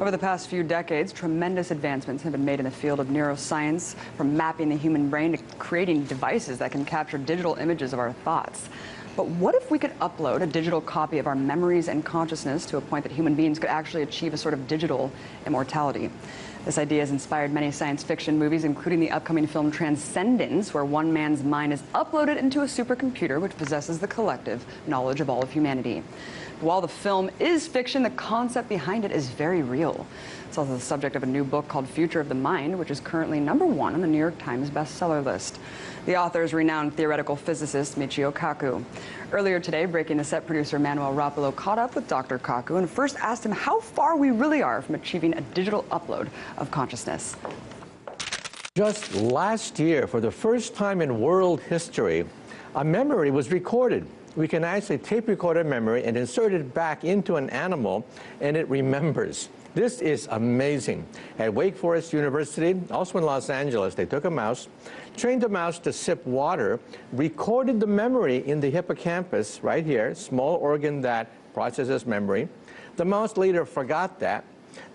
Over the past few decades, tremendous advancements have been made in the field of neuroscience, from mapping the human brain to creating devices that can capture digital images of our thoughts. But what if we could upload a digital copy of our memories and consciousness to a point that human beings could actually achieve a sort of digital immortality? This idea has inspired many science fiction movies, including the upcoming film Transcendence, where one man's mind is uploaded into a supercomputer which possesses the collective knowledge of all of humanity. While the film is fiction, the concept behind it is very real. It's also the subject of a new book called Future of the Mind, which is currently #1 on the New York Times bestseller list. The author is renowned theoretical physicist Michio Kaku. Earlier today, Breaking the Set producer Manuel Rapolo caught up with Dr. Kaku and first asked him how far we really are from achieving a digital upload of consciousness. Just last year, for the first time in world history, a memory was recorded. We can actually tape record a memory and insert it back into an animal, and it remembers. This is amazing. At Wake Forest University, also in Los Angeles, they took a mouse, trained the mouse to sip water, recorded the memory in the hippocampus right here, small organ that processes memory. The mouse later forgot that.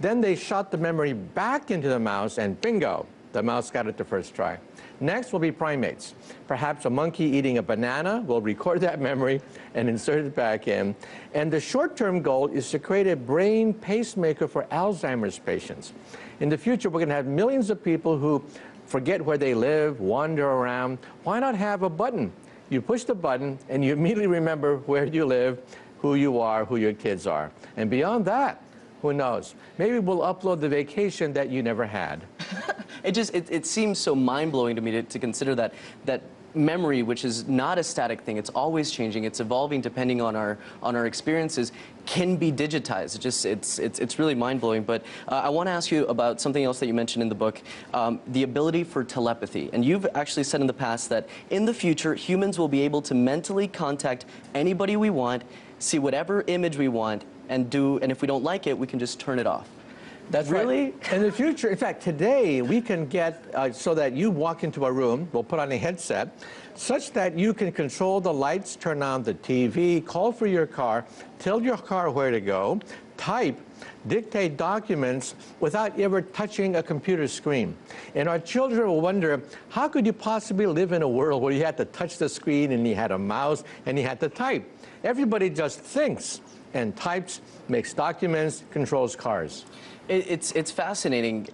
Then they shot the memory back into the mouse, and bingo, the mouse got it the first try. Next will be primates. Perhaps a monkey eating a banana will record that memory and insert it back in. And the short-term goal is to create a brain pacemaker for Alzheimer's patients. In the future, we're going to have millions of people who forget where they live, wander around. Why not have a button? You push the button, and you immediately remember where you live, who you are, who your kids are. And beyond that, who knows? Maybe we'll upload the vacation that you never had. It seems so mind-blowing to me to consider that memory, which is not a static thing, it's always changing, it's evolving depending on our experiences, can be digitized. It's really mind-blowing. But I want to ask you about something else that you mentioned in the book, the ability for telepathy. And you've actually said in the past that in the future, humans will be able to mentally contact anybody we want, see whatever image we want, and if we don't like it, we can just turn it off. That's really? Right. In the future, in fact, today we can get so that you walk into a room, we'll put on a headset, such that you can control the lights, turn on the TV, call for your car, tell your car where to go, type, dictate documents without ever touching a computer screen. And our children will wonder, how could you possibly live in a world where you had to touch the screen and you had a mouse and you had to type? Everybody just thinks and types, makes documents, controls cars. It's fascinating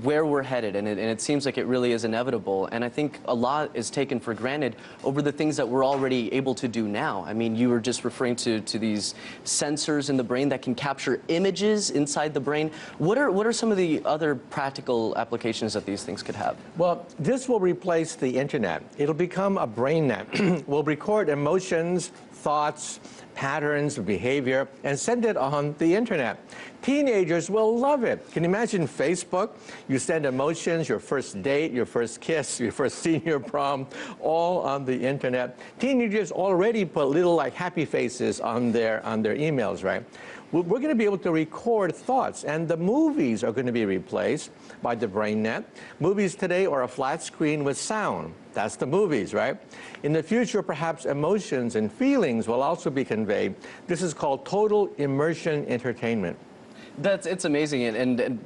where we're headed, and it seems like it really is inevitable. And I think a lot is taken for granted over the things that we're already able to do now. I mean, you were just referring to these sensors in the brain that can capture images inside the brain. What are some of the other practical applications that these things could have? Well, this will replace the internet. It'll become a brain net. We'll record emotions, thoughts, patterns of behavior, and send it on the internet. Teenagers will love it. Can you imagine Facebook? You send emotions, your first date, your first kiss, your first senior prom, all on the internet. Teenagers already put little like happy faces on their emails, right? We're going to be able to record thoughts, and the movies are going to be replaced by the brain net. Movies today are a flat screen with sound. That's the movies, right? In the future, perhaps emotions and feelings will also be conveyed. This is called total immersion entertainment. It's amazing, and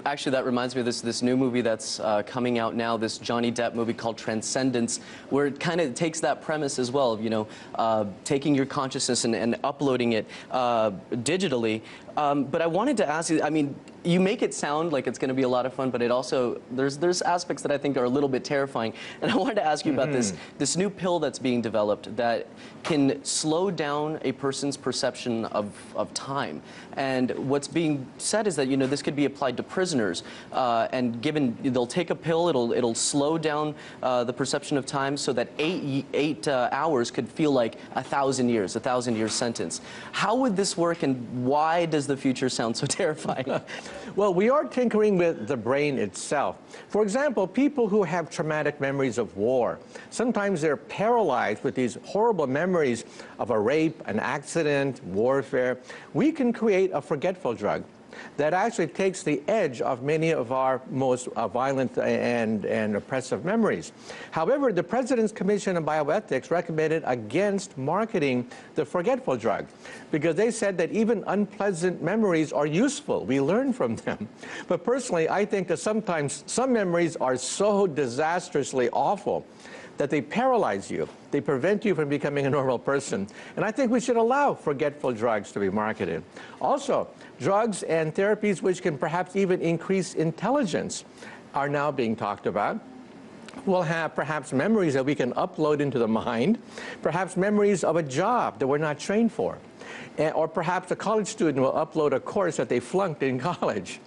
actually that reminds me of this new movie that's coming out now, this Johnny Depp movie called Transcendence, where it kind of takes that premise as well, you know, taking your consciousness and uploading it digitally. But I wanted to ask you, I mean, you make it sound like it's going to be a lot of fun, but it also, there's aspects that I think are a little bit terrifying. And I wanted to ask you about this new pill that's being developed that can slow down a person's perception of time. And what's being said is that, you know, this could be applied to prisoners, and they'll take a pill, it'll slow down the perception of time so that eight hours could feel like 1,000 years, a 1,000-year sentence. How would this work, and why does the future sound so terrifying? Well, we are tinkering with the brain itself. For example, people who have traumatic memories of war, sometimes they're paralyzed with these horrible memories of a rape, an accident, warfare. We can create a forgetful drug. that actually takes the edge off many of our most violent and oppressive memories. However, the President's Commission on Bioethics recommended against marketing the forgetful drug because they said that even unpleasant memories are useful. We learn from them. But personally, I think that sometimes some memories are so disastrously awful that they paralyze you. They prevent you from becoming a normal person. And I think we should allow forgetful drugs to be marketed. Also, drugs and therapies which can perhaps even increase intelligence are now being talked about. We'll have perhaps memories that we can upload into the mind, perhaps memories of a job that we're not trained for. Or perhaps a college student will upload a course that they flunked in college.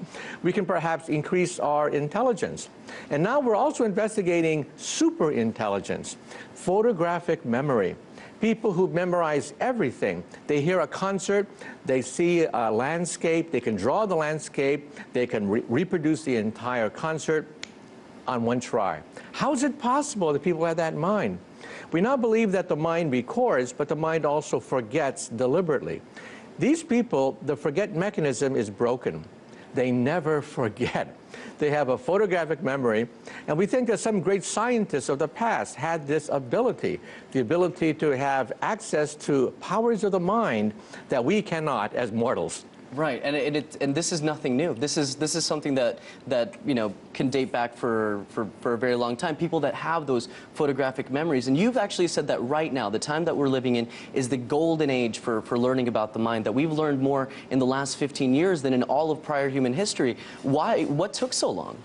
We can perhaps increase our intelligence. And now we're also investigating super intelligence, photographic memory. People who memorize everything. They hear a concert, they see a landscape, they can draw the landscape, they can reproduce the entire concert on one try. How is it possible that people have that in mind? We now believe that the mind records, but the mind also forgets deliberately. These people, the forget mechanism is broken. They never forget. They have a photographic memory, and we think that some great scientists of the past had this ability, the ability to have access to powers of the mind that we cannot as mortals. Right, and this is nothing new. This is something that you know can date back for a very long time. People that have those photographic memories, and you've actually said that right now, the time that we're living in is the golden age for learning about the mind. That we've learned more in the last 15 years than in all of prior human history. Why? What took so long?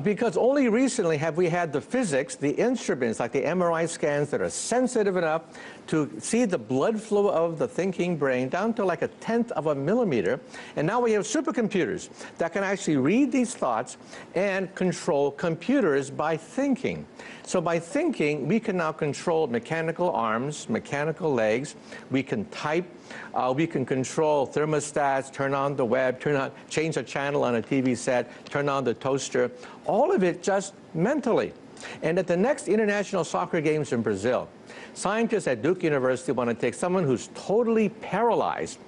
Because only recently have we had the physics, the instruments like the MRI scans that are sensitive enough to see the blood flow of the thinking brain down to like 1/10 of a millimeter. And now we have supercomputers that can actually read these thoughts and control computers by thinking. So by thinking, we can now control mechanical arms, mechanical legs. We can type. We can control thermostats, turn on the web, change a channel on a TV set, turn on the toaster. All of it just mentally. And at the next International Soccer Games in Brazil, scientists at Duke University want to take someone who's totally paralyzed,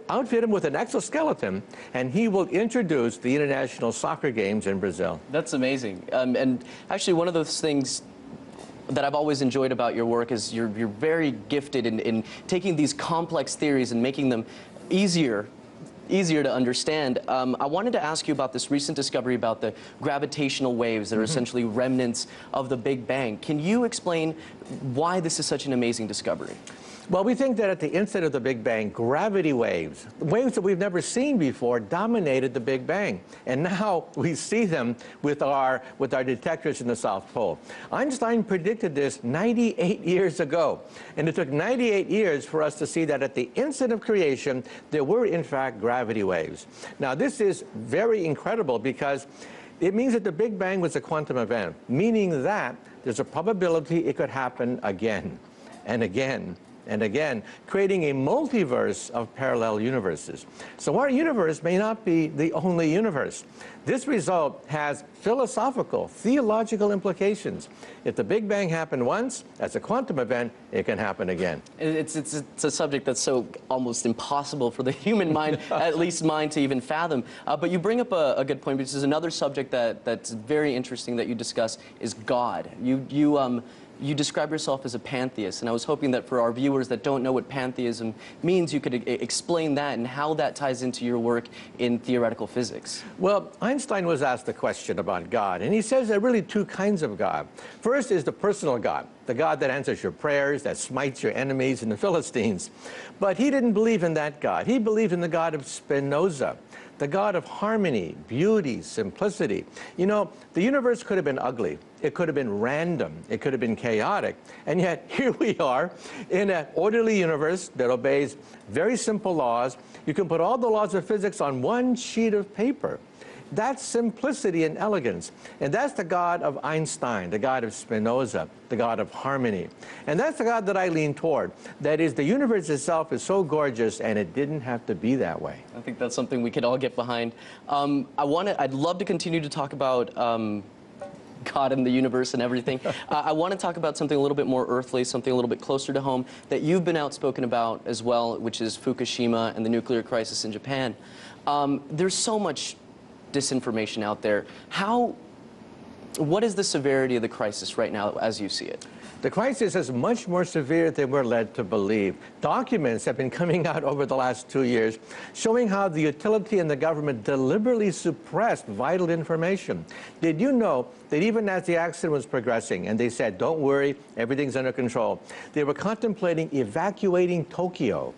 outfit him with an exoskeleton, and he will introduce the International Soccer Games in Brazil. That's amazing. And actually, one of those things that I've always enjoyed about your work is you're very gifted in taking these complex theories and making them easier to understand. I wanted to ask you about this recent discovery about the gravitational waves that are essentially remnants of the Big Bang. Can you explain why this is such an amazing discovery? Well, we think that at the inset of the Big Bang, gravity waves, waves that we've never seen before, dominated the Big Bang. And now we see them with our detectors in the South Pole. Einstein predicted this 98 years ago. And it took 98 years for us to see that at the instant of creation, there were, in fact, gravity waves. Now, this is very incredible because it means that the Big Bang was a quantum event, meaning that there's a probability it could happen again and again and again, creating a multiverse of parallel universes. So our universe may not be the only universe. This result has philosophical, theological implications. If the Big Bang happened once, as a quantum event, it can happen again. It's a subject that's so almost impossible for the human mind, at least mine, to even fathom. But you bring up a good point, because another subject that's very interesting that you discuss is God. You describe yourself as a pantheist, and I was hoping that for our viewers that don't know what pantheism means, you could explain that and how that ties into your work in theoretical physics. Well, Einstein was asked a question about God, and he says there are really two kinds of God. First is the personal God, the God that answers your prayers, that smites your enemies and the Philistines. But he didn't believe in that God. He believed in the God of Spinoza, the God of harmony, beauty, simplicity. You know, the universe could have been ugly. It could have been random. It could have been chaotic. And yet, here we are in an orderly universe that obeys very simple laws. You can put all the laws of physics on one sheet of paper. That's simplicity and elegance. And that's the God of Einstein, the God of Spinoza, the God of harmony. And that's the God that I lean toward. That is, the universe itself is so gorgeous, and it didn't have to be that way. I think that's something we could all get behind. I'd love to continue to talk about God and the universe and everything. I want to talk about something a little bit more earthly, something a little bit closer to home that you've been outspoken about as well, which is Fukushima and the nuclear crisis in Japan. There's so much disinformation out there. What is the severity of the crisis right now as you see it? The crisis is much more severe than we're led to believe. Documents have been coming out over the last 2 years showing how the utility and the government deliberately suppressed vital information. Did you know that even as the accident was progressing and they said, don't worry, everything's under control, they were contemplating evacuating Tokyo?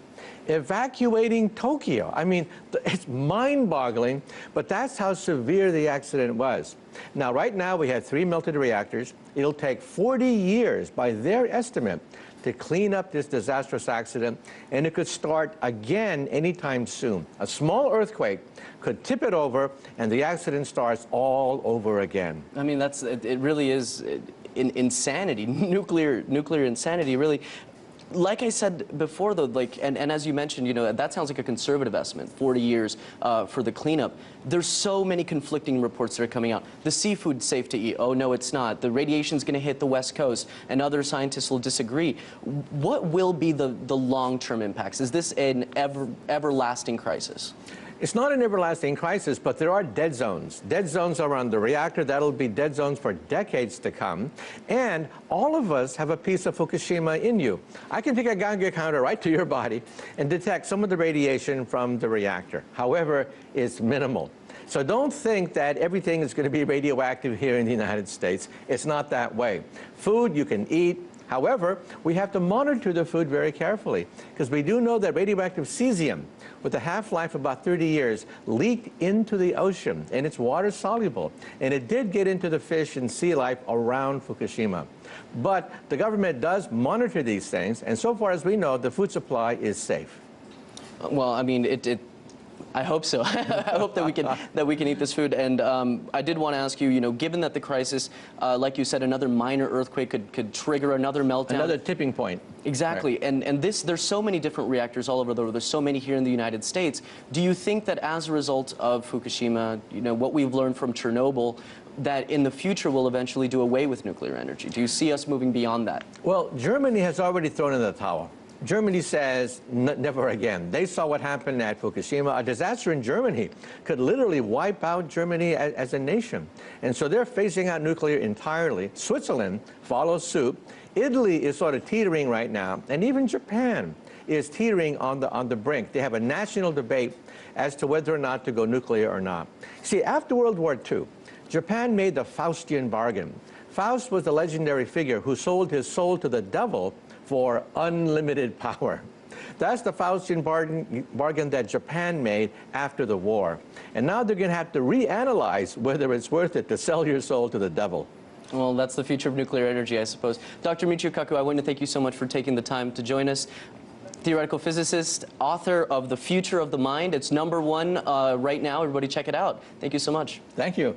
Evacuating Tokyo. I mean, it's mind-boggling, but that's how severe the accident was. Now, right now, we have 3 melted reactors. It'll take 40 years, by their estimate, to clean up this disastrous accident, and it could start again anytime soon. A small earthquake could tip it over, and the accident starts all over again. I mean, it really is insanity, nuclear insanity, really. Like I said before, though, and as you mentioned, you know, that sounds like a conservative estimate, 40 years for the cleanup. There's so many conflicting reports that are coming out. The seafood's safe to eat. Oh, no, it's not. The radiation's going to hit the West Coast, and other scientists will disagree. What will be the long-term impacts? Is this an everlasting crisis? It's not an everlasting crisis, but there are dead zones. Dead zones around the reactor. That'll be dead zones for decades to come. And all of us have a piece of Fukushima in you. I can take a Geiger counter right to your body and detect some of the radiation from the reactor. However, it's minimal. So don't think that everything is going to be radioactive here in the United States. It's not that way. Food you can eat. However, we have to monitor the food very carefully because we do know that radioactive cesium, with a half-life of about 30 years, leaked into the ocean, and it's water soluble. And it did get into the fish and sea life around Fukushima. But the government does monitor these things, and so far as we know, the food supply is safe. Well, I mean, I hope so. I hope that we can eat this food. And I did want to ask you, you know, given that the crisis, like you said, another minor earthquake could trigger another meltdown. Another tipping point. Exactly. Right. And there's so many different reactors all over the world. There's so many here in the United States. Do you think that as a result of Fukushima, you know, what we've learned from Chernobyl, that in the future we'll eventually do away with nuclear energy? Do you see us moving beyond that? Well, Germany has already thrown in the towel. Germany says never again. They saw what happened at Fukushima. A disaster in Germany could literally wipe out Germany as a nation. And so they're phasing out nuclear entirely. Switzerland follows suit. Italy is sort of teetering right now. And even Japan is teetering on the brink. They have a national debate as to whether or not to go nuclear or not. See, after World War II, Japan made the Faustian bargain. Faust was the legendary figure who sold his soul to the devil for unlimited power. That's the Faustian bargain that Japan made after the war. And now they're going to have to reanalyze whether it's worth it to sell your soul to the devil. Well, that's the future of nuclear energy, I suppose. Dr. Michio Kaku, I want to thank you so much for taking the time to join us. Theoretical physicist, author of The Future of the Mind. It's #1 right now. Everybody check it out. Thank you so much. Thank you.